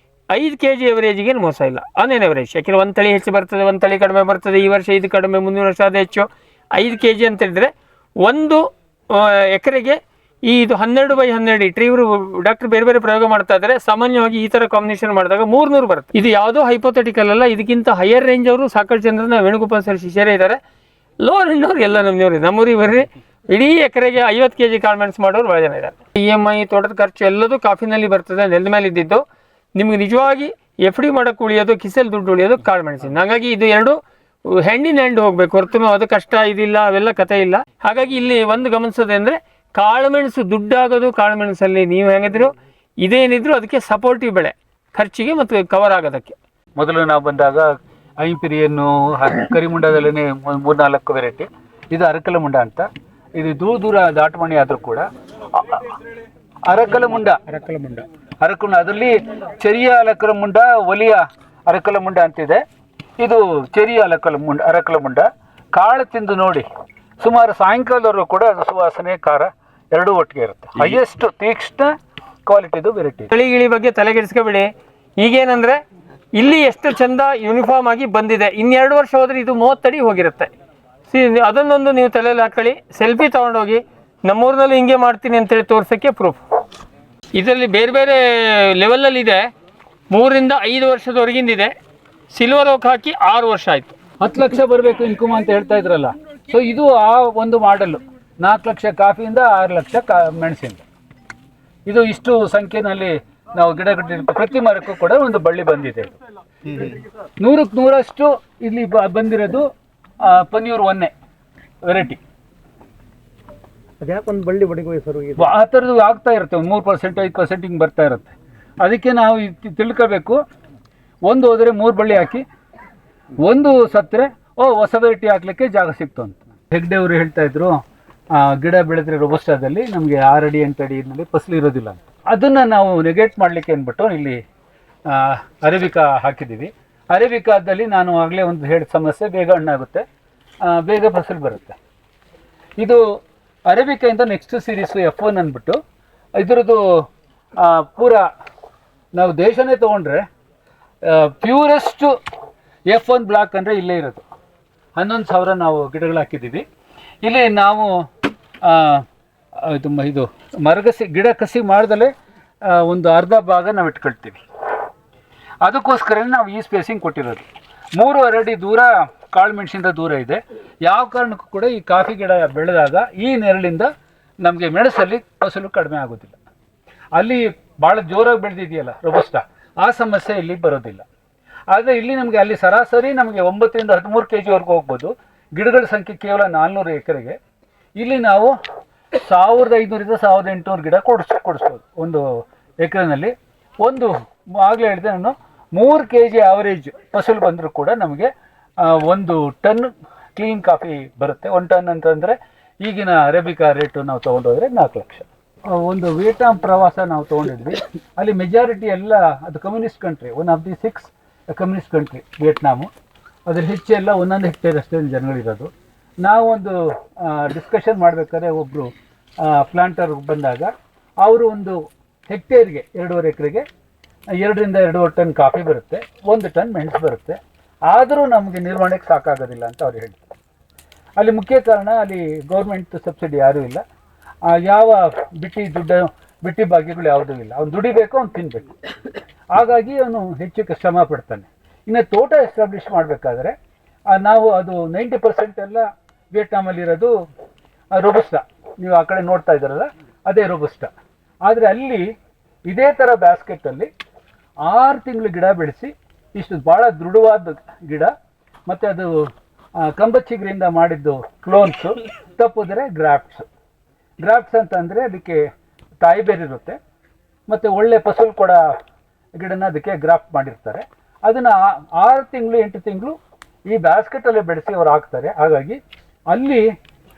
5 kg ಎವರೇಜಿಗೆ ಮೋಸ ಇಲ್ಲ ಆನ್ ಆನ್ ಎವರೇಜ್. ಯಾಕೆಂದರೆ ಒಂದು ತಳಿ ಹೆಚ್ಚು ಬರ್ತದೆ, ಒಂದು ತಳಿ ಕಡಿಮೆ ಬರ್ತದೆ. ಈ ವರ್ಷ ಇದು ಕಡಿಮೆ, ಮುಂದಿನ ವರ್ಷ ಅದು ಹೆಚ್ಚು. 5 kg ಅಂತ ಹೇಳಿದ್ರೆ ಒಂದು ಎಕರೆಗೆ ಇದು 12/12 ಇಟ್ಟರೆ ಇವರು ಡಾಕ್ಟರ್ ಬೇರೆ ಬೇರೆ ಪ್ರಯೋಗ ಮಾಡ್ತಾ ಇದ್ದಾರೆ. ಸಾಮಾನ್ಯವಾಗಿ ಈ ಥರ ಕಾಂಬಿನೇಷನ್ ಮಾಡಿದಾಗ 300 ಬರುತ್ತೆ. ಇದು ಯಾವುದೋ ಹೈಪೋಥೆಟಿಕಲ್ ಅಲ್ಲ, ಇದಕ್ಕಿಂತ ಹೈಯರ್ ರೇಂಜ್ ಅವರು ಸಾಕಷ್ಟು ಜನರನ್ನ ವೇಣುಗೋಪಾಲ್ ಸರ್ ಶಿಷ್ಯರೇ ಇದ್ದಾರೆ. ಲೋವರ್ ರೇಂಜ್ ಎಲ್ಲ ನಮ್ಮೂರಿಗೆ ಬರ್ರಿ. ಇಡೀ ಎಕರೆಗೆ 50 kg ಕಾಳುಮೆಣಸು ಮಾಡೋರು ಭಾಳ ಜನ ಇದ್ದಾರೆ. EMI, ತೋಟದ ಖರ್ಚು ಎಲ್ಲದೂ ಕಾಫಿನಲ್ಲಿ ಬರ್ತದೆ. ನೆಲದ ಮೇಲೆ ಇದ್ದಿದ್ದು ನಿಮ್ಗೆ ನಿಜವಾಗಿ FD ಮಾಡೋಕ್ಕೆ ಉಳಿಯೋದು, ಕಿಸೆಲ್ ದುಡ್ಡು ಉಳಿಯೋದು ಕಾಳುಮೆಣಸಿನ. ಹಾಗಾಗಿ ಇದು ಎರಡು ಹ್ಯಾಂಡ್ ಇನ್ ಹ್ಯಾಂಡ್ ಹೋಗ್ಬೇಕು ಹೊರತು ಅದು ಕಷ್ಟ ಇದಿಲ್ಲ ಅವೆಲ್ಲ ಕತೆ ಇಲ್ಲ. ಹಾಗಾಗಿ ಇಲ್ಲಿ ಒಂದು ಗಮನಿಸೋದೆ ಅಂದರೆ ಕಾಳುಮೆಣಸು ದುಡ್ಡಾಗೋದು ಕಾಳುಮೆಣಸಲ್ಲಿ ನೀವು ಹೆಂಗಿದ್ರು ಇದೇನಿದ್ರು ಅದಕ್ಕೆ ಸಪೋರ್ಟಿವ್ ಬೆಳೆ ಖರ್ಚಿಗೆ ಮತ್ತು ಕವರ್ ಆಗೋದಕ್ಕೆ. ಮೊದಲು ನಾವು ಬಂದಾಗ ಐಂಪಿರಿಯನ್ನು ಕರಿಮುಂಡದಲ್ಲೇ 3-4 ವೆರೈಟಿ. ಇದು ಅರಕಲಮುಂಡ ಅಂತ. ಇದು ದೂರ ದಾಟಮಣಿ ಆದರೂ ಕೂಡ ಅರಕಲಮುಂಡ ಅದರಲ್ಲಿ ಚೆರಿಯ ಅರಕಲಮುಂಡ, ಒಲಿಯ ಅರಕಲಮುಂಡ ಅಂತಿದೆ. ಇದು ಚೆರಿಯ ಅರಕಲಮುಂಡ. ಕಾಳು ತಿಂದು ನೋಡಿ, ಸುಮಾರು ಸಾಯಂಕಾಲದವರೆಗೂ ಕೂಡ ಅದು ಸುವಾಸನೆ, ಖಾರ ಎರಡೂ ಒಟ್ಟಿಗೆ ಇರುತ್ತೆ. Highest ತೀಕ್ಷ್ಣ ಕ್ವಾಲಿಟಿದು variety. ತಳಿಗಿಳಿ ಬಗ್ಗೆ ತಲೆಗೆಡಿಸ್ಕೋಬೇಡಿ. ಈಗೇನಂದರೆ ಇಲ್ಲಿ ಎಷ್ಟು ಚಂದ ಯೂನಿಫಾರ್ಮ್ ಆಗಿ ಬಂದಿದೆ. 2 ವರ್ಷ ಹೋದರೆ ಇದು 30 ಅಡಿ ಹೋಗಿರುತ್ತೆ. ಅದನ್ನೊಂದು ನೀವು ತಲೆಯಲ್ಲಿ ಹಾಕೊಳ್ಳಿ. ಸೆಲ್ಫಿ ತೊಗೊಂಡೋಗಿ ನಮ್ಮೂರಿನಲ್ಲಿ ಹಿಂಗೆ ಮಾಡ್ತೀನಿ ಅಂತೇಳಿ ತೋರ್ಸೋಕ್ಕೆ ಪ್ರೂಫ್. ಇದರಲ್ಲಿ ಬೇರೆ ಬೇರೆ ಲೆವೆಲಲ್ಲಿದೆ. 3 ರಿಂದ 5 ವರ್ಷದವರೆಗಿಂದಿದೆ. ಸಿಲ್ವರ್ ಓಕ್ ಹಾಕಿ 6 ವರ್ಷ ಆಯಿತು. 10 ಲಕ್ಷ ಬರಬೇಕು ಇನ್ಕಮ್ ಅಂತ ಹೇಳ್ತಾ ಇದ್ರಲ್ಲ. ಸೊ ಇದು ಆ ಒಂದು ಮಾಡಲು 4 ಲಕ್ಷ ಕಾಫಿಯಿಂದ 6 ಲಕ್ಷ ಮೆಣಸಿಂದ. ಇದು ಇಷ್ಟು ಸಂಖ್ಯೆಯಲ್ಲಿ ನಾವು ಗಿಡ ಪ್ರತಿ ಮರಕ್ಕೂ ಕೂಡ ಒಂದು ಬಳ್ಳಿ ಬಂದಿದೆ. 100ಕ್ಕೆ 100ರಷ್ಟು ಇಲ್ಲಿ ಬಂದಿರೋದು ಪನ್ನೀರ್ 1 ವೆರೈಟಿ. ಅದ್ಯಾಕೆ ಒಂದು ಬಳ್ಳಿ ಬಡಿಗೋಯ್ ಸರ್ ಆ ಥರದ್ದು ಆಗ್ತಾ ಇರುತ್ತೆ, ಒಂದು 3% 5% ಹಿಂಗೆ ಬರ್ತಾ ಇರುತ್ತೆ. ಅದಕ್ಕೆ ನಾವು ತಿಳ್ಕೋಬೇಕು, ಒಂದು ಹೋದರೆ 3 ಬಳ್ಳಿ ಹಾಕಿ, ಒಂದು ಸತ್ತರೆ ಹೊಸ ವೆರೈಟಿ ಹಾಕ್ಲಿಕ್ಕೆ ಜಾಗ ಸಿಕ್ತು ಅಂತ. ಹೆಗ್ಡೆ ಅವರು ಹೇಳ್ತಾ ಇದ್ರು, ಗಿಡ ಬೆಳೆದ್ರೆ ರೊಬಸ್ಟಾದಲ್ಲಿ ನಮಗೆ 6 ಅಡಿ 8 ಅಡಿನಲ್ಲಿ ಫಸಲು ಇರೋದಿಲ್ಲ ಅಂತ. ಅದನ್ನು ನಾವು ನೆಗೆಟ್ ಮಾಡಲಿಕ್ಕೆ ಅಂದ್ಬಿಟ್ಟು ಇಲ್ಲಿ ಅರೇಬಿಕಾ ಹಾಕಿದ್ದೀವಿ. ಅರೇಬಿಕಾದಲ್ಲಿ ನಾನು ಆಗಲೇ ಒಂದು ಹೇಳಿದ ಸಮಸ್ಯೆ, ಬೇಗ ಹಣ್ಣಾಗುತ್ತೆ, ಬೇಗ ಫಸಲು ಬರುತ್ತೆ. ಇದು ಅರೇಬಿಕಾಯಿಂದ ನೆಕ್ಸ್ಟ್ ಸೀರೀಸು F1 ಅಂದ್ಬಿಟ್ಟು, ಇದರದ್ದು ಪೂರಾ ನಾವು ದೇಶನೇ ತೊಗೊಂಡ್ರೆ ಪ್ಯೂರೆಸ್ಟು F1 ಬ್ಲಾಕ್ ಅಂದರೆ ಇಲ್ಲೇ ಇರೋದು. 11,000 ನಾವು ಗಿಡಗಳು ಹಾಕಿದ್ದೀವಿ. ಇಲ್ಲಿ ನಾವು ಇದು ಮರಗಸಿ ಗಿಡ ಕಸಿ ಮಾಡ್ದಲೇ ಒಂದು ಅರ್ಧ ಭಾಗ ನಾವು ಇಟ್ಕೊಳ್ತೀವಿ. ಅದಕ್ಕೋಸ್ಕರನೇ ನಾವು ಈ ಸ್ಪೇಸಿಂಗ್ ಕೊಟ್ಟಿರೋದು. 3.5 ಅಡಿ ದೂರ ಕಾಳು ಮೆಣಸಿಂದ ದೂರ ಇದೆ. ಯಾವ ಕಾರಣಕ್ಕೂ ಕೂಡ ಈ ಕಾಫಿ ಗಿಡ ಬೆಳೆದಾಗ ಈ ನೆರಳಿಂದ ನಮಗೆ ಮೆಣಸಲ್ಲಿ ಫಸಲು ಕಡಿಮೆ ಆಗೋದಿಲ್ಲ. ಅಲ್ಲಿ ಭಾಳ ಜೋರಾಗಿ ಬೆಳೆದಿದೆಯಲ್ಲ ರೊಬಸ್ಟಾ, ಆ ಸಮಸ್ಯೆ ಇಲ್ಲಿ ಬರೋದಿಲ್ಲ. ಆದರೆ ಇಲ್ಲಿ ನಮಗೆ ಅಲ್ಲಿ ಸರಾಸರಿ ನಮಗೆ 9 ರಿಂದ 13 kgವರೆಗೂ ಹೋಗ್ಬೋದು. ಗಿಡಗಳ ಸಂಖ್ಯೆ ಕೇವಲ 400 ಎಕರೆಗೆ. ಇಲ್ಲಿ ನಾವು 1500 ರಿಂದ 1800 ಗಿಡ ಕೊಡಿಸ್ಬೋದು ಒಂದು ಎಕರೆನಲ್ಲಿ. ಒಂದು ಆಗಲೇ ಹೇಳಿದೆ ನಾನು, 3 kg ಆವರೇಜ್ ಫಸಲು ಬಂದರೂ ಕೂಡ ನಮಗೆ 1 ಟನ್ ಕ್ಲೀನ್ ಕಾಫಿ ಬರುತ್ತೆ. 1 ಟನ್ ಅಂತಂದರೆ ಈಗಿನ ಅರೇಬಿಕಾ ರೇಟು ನಾವು ತೊಗೊಂಡೋದ್ರೆ 4 ಲಕ್ಷ. ಒಂದು ವಿಯೆಟ್ನಾಂ ಪ್ರವಾಸ ನಾವು ತೊಗೊಂಡಿದ್ವಿ. ಅಲ್ಲಿ ಮೆಜಾರಿಟಿ ಎಲ್ಲ ಅದು communist country, 1 of the 6 communist country Vietnam. ಅದ್ರ ಹೆಚ್ಚು ಎಲ್ಲ 1 ಹೆಕ್ಟೇರ್ ಅಷ್ಟೇ ಜನಗಳಿರೋದು. ನಾವು ಒಂದು ಡಿಸ್ಕಷನ್ ಮಾಡಬೇಕಾದ್ರೆ ಒಬ್ಬರು ಪ್ಲಾಂಟರ್ ಬಂದಾಗ ಅವರು ಒಂದು ಹೆಕ್ಟೇರ್ಗೆ 2.5 ಎಕರೆಗೆ 2 ರಿಂದ 2.5 ಟನ್ ಕಾಫಿ ಬರುತ್ತೆ, 1 ಟನ್ ಮೆಣಸು ಬರುತ್ತೆ. ಆದರೂ ನಮಗೆ ನಿರ್ವಹಣೆಗೆ ಸಾಕಾಗೋದಿಲ್ಲ ಅಂತ ಅವ್ರು ಹೇಳ್ತಾರೆ. ಅಲ್ಲಿ ಮುಖ್ಯ ಕಾರಣ ಅಲ್ಲಿ ಗೌರ್ಮೆಂಟ್ ಸಬ್ಸಿಡಿ ಯಾರೂ ಇಲ್ಲ, ಯಾವ ಬಿಟ್ಟಿ ಭಾಗ್ಯಗಳು ಯಾವುದೂ ಇಲ್ಲ. ಅವ್ನು ದುಡಿಬೇಕು, ಅವ್ನು ತಿನ್ನಬೇಕು. ಹಾಗಾಗಿ ಅವನು ಹೆಚ್ಚು ಶ್ರಮ ಪಡ್ತಾನೆ. ಇನ್ನು ತೋಟ ಎಸ್ಟಾಬ್ಲಿಷ್ ಮಾಡಬೇಕಾದ್ರೆ ನಾವು ಅದು 90% ಎಲ್ಲ ವಿಯೆಟ್ನಾಮಲ್ಲಿರೋದು ರೊಬಸ್ಟಾ. ನೀವು ಆ ಕಡೆ ನೋಡ್ತಾ ಇದ್ದಾರಲ್ಲ, ಅದೇ ರೊಬಸ್ಟಾ. ಆದರೆ ಅಲ್ಲಿ ಇದೇ ಥರ ಬ್ಯಾಸ್ಕೆಟಲ್ಲಿ 6 ತಿಂಗಳು ಗಿಡ ಬೆಳೆಸಿ, ಇಷ್ಟು ಭಾಳ ದೃಢವಾದ ಗಿಡ, ಮತ್ತು ಅದು ಕಂಬಚ್ಚಿಗ್ರಿಂದ ಮಾಡಿದ್ದು ಕ್ಲೋನ್ಸು, ತಪ್ಪಿದ್ರೆ ಗ್ರಾಫ್ಟ್ಸ್ ಅಂತಂದರೆ ಅದಕ್ಕೆ ತಾಯಿ ಬೇರೆ ಇರುತ್ತೆ, ಮತ್ತು ಒಳ್ಳೆ ಫಸಲು ಕೂಡ ಗಿಡನ ಅದಕ್ಕೆ ಗ್ರಾಫ್ಟ್ ಮಾಡಿರ್ತಾರೆ. ಅದನ್ನು 6 ತಿಂಗಳು 8 ತಿಂಗಳು ಈ ಬ್ಯಾಸ್ಕೆಟಲ್ಲಿ ಬೆಳೆಸಿ ಅವ್ರು ಹಾಕ್ತಾರೆ. ಹಾಗಾಗಿ ಅಲ್ಲಿ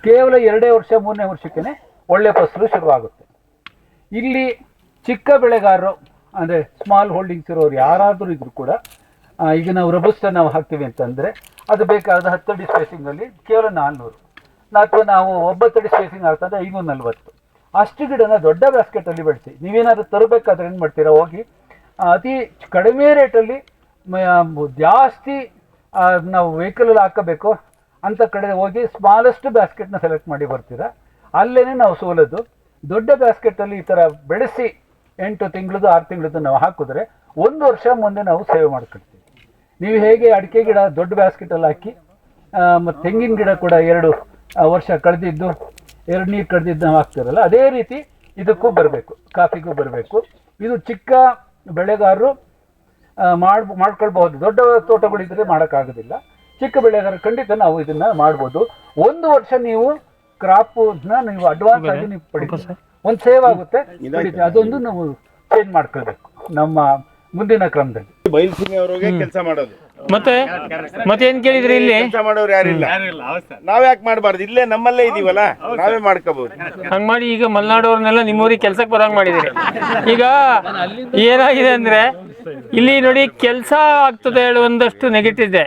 ಕೇವಲ 2 ವರ್ಷ 3ನೇ ವರ್ಷಕ್ಕೇ ಒಳ್ಳೆ ಫಸಲು ಶುರುವಾಗುತ್ತೆ. ಇಲ್ಲಿ ಚಿಕ್ಕ ಬೆಳೆಗಾರರು ಅಂದರೆ ಸ್ಮಾಲ್ ಹೋಲ್ಡಿಂಗ್ಸ್ ಇರೋರು ಯಾರಾದರೂ ಇದ್ರೂ ಕೂಡ, ಈಗ ನಾವು ರೊಬಸ್ಟಾ ನಾವು ಹಾಕ್ತೀವಿ ಅಂತಂದರೆ ಅದು ಬೇಕಾದ 10 ಅಡಿ ಸ್ಪೇಸಿಂಗಲ್ಲಿ ಕೇವಲ 400, ಅಥವಾ ನಾವು 9 ಅಡಿ ಸ್ಪೇಸಿಂಗ್ ಆಗ್ತದೆ 540. ಅಷ್ಟು ಗಿಡನ ದೊಡ್ಡ ಬ್ಯಾಸ್ಕೆಟಲ್ಲಿ ಬೆಳೆಸಿ. ನೀವೇನಾದರೂ ತರಬೇಕಾದ್ರೆ ಏನು ಮಾಡ್ತೀರಾ, ಹೋಗಿ ಅತಿ ಕಡಿಮೆ ರೇಟಲ್ಲಿ ಜಾಸ್ತಿ ನಾವು ವೆಹಿಕಲಲ್ಲಿ ಹಾಕಬೇಕು ಅಂಥ ಕಡೆ ಹೋಗಿ ಸ್ಮಾಲೆಸ್ಟ್ ಬ್ಯಾಸ್ಕೆಟ್ನ ಸೆಲೆಕ್ಟ್ ಮಾಡಿ ಬರ್ತೀರಾ. ಅಲ್ಲೇ ನಾವು ಸೋಲೋದು. ದೊಡ್ಡ ಬ್ಯಾಸ್ಕೆಟಲ್ಲಿ ಈ ಥರ ಬೆಳೆಸಿ 8 ತಿಂಗಳದ್ದು 6 ತಿಂಗಳದ್ದು ನಾವು ಹಾಕಿದ್ರೆ 1 ವರ್ಷ ಮುಂದೆ ನಾವು ಸೇವ್ ಮಾಡ್ಕೊಳ್ತೀವಿ. ನೀವು ಹೇಗೆ ಅಡಿಕೆ ಗಿಡ ದೊಡ್ಡ ಬ್ಯಾಸ್ಕೆಟಲ್ಲಿ ಹಾಕಿ, ಮತ್ತು ತೆಂಗಿನ ಗಿಡ ಕೂಡ 2 ವರ್ಷ ಕಳೆದಿದ್ದು 2 ನೀರು ಕಳೆದಿದ್ದು ನಾವು ಹಾಕ್ತಿರಲ್ಲ, ಅದೇ ರೀತಿ ಇದಕ್ಕೂ ಬರಬೇಕು, ಕಾಫಿಗೂ ಬರಬೇಕು. ಇದು ಚಿಕ್ಕ ಬೆಳೆಗಾರರು ಮಾಡ್ಕೊಳ್ಬಹುದು. ದೊಡ್ಡ ತೋಟಗಳಿದ್ರೆ ಮಾಡೋಕ್ಕಾಗೋದಿಲ್ಲ. ಚಿಕ್ಕ ಬೆಳೆಗಾರ ಖಂಡಿತ ನಾವು ಇದನ್ನು ಮಾಡ್ಬೋದು. 1 ವರ್ಷ ನೀವು ಕ್ರಾಪ್ನ ನೀವು ಅಡ್ವಾನ್ಸ್ ಆಗಿ ನೀವು ಪಡಿತೀವಿ, ಒಂದು ಸೇವ್ ಆಗುತ್ತೆ. ಅದೊಂದು ನಾವು ಚೇಂಜ್ ಮಾಡ್ಕೊಳ್ಬೇಕು ನಮ್ಮ ಮುಂದಿನ ಕ್ರಮದಲ್ಲಿ. ಬಯಲುಸೀಮೆ ಅವರಿಗೆ ಕೆಲಸ ಮಾಡೋದು, ಮತ್ತೆ ಏನ್ ಕೇಳಿದ್ರಿ, ಇಲ್ಲಿ ಕೆಲಸ ಮಾಡೋರು ಯಾರಿಲ್ಲ. ನಾವ್ ಯಾಕೆ ಮಾಡಬಾರ್ದು? ಇಲ್ಲೇ ನಮ್ಮಲ್ಲೇ ಇದೀವಲ್ಲ, ನಾವೇ ಮಾಡ್ಕೋಬಹುದು. ಹಂಗ್ ಮಾಡಿ ಈಗ ಮಲ್ನಾಡವ್ರನ್ನೆಲ್ಲ ನಿಮ್ಮೂರಿಗೆ ಕೆಲ್ಸಕ್ಕೆ ಬರಂಗ್ ಮಾಡಿದಿರಿ. ಈಗ ಏನಾಗಿದೆ ಅಂದ್ರೆ ಇಲ್ಲಿ ನೋಡಿ, ಕೆಲಸ ಆಗ್ತದೆ ಒಂದಷ್ಟು ನೆಗೆಟಿವ್ ಇದೆ.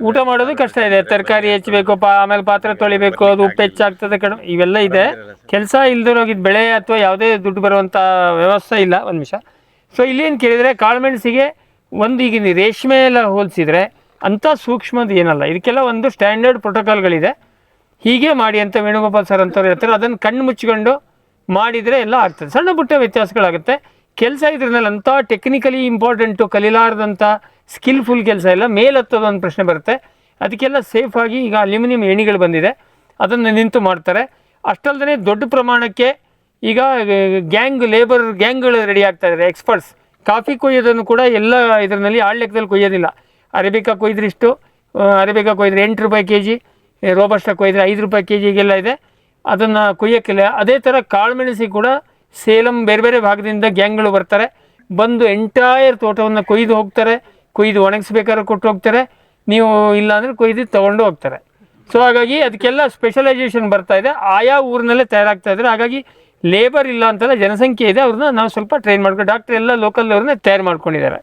ಊಟ ಮಾಡೋದು ಕಷ್ಟ ಇದೆ, ತರಕಾರಿ ಹೆಚ್ಚಬೇಕು, ಆಮೇಲೆ ಪಾತ್ರೆ ತೊಳಿಬೇಕು, ಅದು ಉಪ್ಪು ಹೆಚ್ಚಾಗ್ತದೆ, ಕಡಿಮೆ ಇವೆಲ್ಲ ಇದೆ. ಕೆಲಸ ಇಲ್ದಿರೋಗಿದ್ದು ಬೆಳೆ ಅಥವಾ ಯಾವುದೇ ದುಡ್ಡು ಬರುವಂಥ ವ್ಯವಸ್ಥೆ ಇಲ್ಲ. ಒಂದು ನಿಮಿಷ. ಸೊ ಇಲ್ಲಿ ಏನು ಕೇಳಿದರೆ, ಕಾಳುಮೆಣಸಿಗೆ ಒಂದು ಈಗಿನ ರೇಷ್ಮೆ ಎಲ್ಲ ಹೋಲಿಸಿದರೆ ಅಂಥ ಸೂಕ್ಷ್ಮದ ಏನಲ್ಲ. ಇದಕ್ಕೆಲ್ಲ ಒಂದು ಸ್ಟ್ಯಾಂಡರ್ಡ್ ಪ್ರೋಟೋಕಾಲ್ಗಳಿದೆ. ಹೀಗೆ ಮಾಡಿ ಅಂತ ವೇಣುಗೋಪಾಲ್ ಸರ್ ಅಂತವ್ರು ಹೇಳ್ತಾರೆ. ಅದನ್ನು ಕಣ್ಣು ಮುಚ್ಕೊಂಡು ಮಾಡಿದರೆ ಎಲ್ಲ ಆಗ್ತದೆ. ಸಣ್ಣ ಪುಟ್ಟ ವ್ಯತ್ಯಾಸಗಳಾಗುತ್ತೆ. ಕೆಲಸ ಇದ್ರಲ್ಲಿ ಅಂಥ ಟೆಕ್ನಿಕಲಿ ಇಂಪಾರ್ಟೆಂಟು, ಕಲೀಲಾರ್ದಂಥ ಸ್ಕಿಲ್ಫುಲ್ ಕೆಲಸ ಇಲ್ಲ. ಮೇಲತ್ತದ ಒಂದು ಪ್ರಶ್ನೆ ಬರುತ್ತೆ. ಅದಕ್ಕೆಲ್ಲ ಸೇಫಾಗಿ ಈಗ ಅಲ್ಯೂಮಿನಿಯಂ ಏಣಿಗಳು ಬಂದಿದೆ, ಅದನ್ನು ನಿಂತು ಮಾಡ್ತಾರೆ. ಅಷ್ಟಲ್ಲದೆ ದೊಡ್ಡ ಪ್ರಮಾಣಕ್ಕೆ ಈಗ ಲೇಬರ್ ಗ್ಯಾಂಗ್ಗಳು ರೆಡಿ ಆಗ್ತಾ ಇದ್ದಾರೆ. ಎಕ್ಸ್ಪರ್ಟ್ಸ್ ಕಾಫಿ ಕೊಯ್ಯೋದನ್ನು ಕೂಡ ಎಲ್ಲ ಇದರಲ್ಲಿ ಲೆಕ್ಕದಲ್ಲಿ ಕೊಯ್ಯೋದಿಲ್ಲ. ಅರೇಬಿಕಾ ಕೊಯ್ದ್ರೆ ಇಷ್ಟು, ಅರೇಬಿಕಾ ಕೊಯ್ದ್ರೆ 8 ರೂಪಾಯಿ kg, ರೋಬಸ್ಟಾ ಕೊಯ್ದ್ರೆ 5 ರೂಪಾಯಿ kg ಎಲ್ಲ ಇದೆ. ಅದನ್ನು ಕೊಯ್ಯೋಕ್ಕಿಲ್ಲ. ಅದೇ ಥರ ಕಾಳುಮೆಣಸಿಗೆ ಕೂಡ ಸೇಲಂ ಬೇರೆ ಬೇರೆ ಭಾಗದಿಂದ ಗ್ಯಾಂಗ್ಗಳು ಬರ್ತಾರೆ, ಬಂದು ಎಂಟೈರ್ ತೋಟವನ್ನು ಕೊಯ್ದು ಹೋಗ್ತಾರೆ, ಕೊಯ್ದು ಒಣಗಿಸ್ಬೇಕಾದ್ರೆ ಕೊಟ್ಟು ಹೋಗ್ತಾರೆ, ನೀವು ಇಲ್ಲಾಂದರೆ ಕೊಯ್ದು ತೊಗೊಂಡು ಹೋಗ್ತಾರೆ. ಸೊ ಹಾಗಾಗಿ ಅದಕ್ಕೆಲ್ಲ ಸ್ಪೆಷಲೈಸೇಷನ್ ಬರ್ತಾ ಇದೆ, ಆಯಾ ಊರಿನಲ್ಲೇ ತಯಾರಾಗ್ತಾ ಇದ್ದಾರೆ. ಹಾಗಾಗಿ ಲೇಬರ್ ಇಲ್ಲ ಅಂತಲ್ಲ, ಜನಸಂಖ್ಯೆ ಇದೆ, ಅವ್ರನ್ನ ನಾವು ಸ್ವಲ್ಪ ಟ್ರೈನ್ ಮಾಡ್ಕೊಂಡು ಡಾಕ್ಟ್ರ್ ಎಲ್ಲ ಲೋಕಲ್ ಅವ್ರನ್ನ ತಯಾರು ಮಾಡ್ಕೊಂಡಿದ್ದಾರೆ.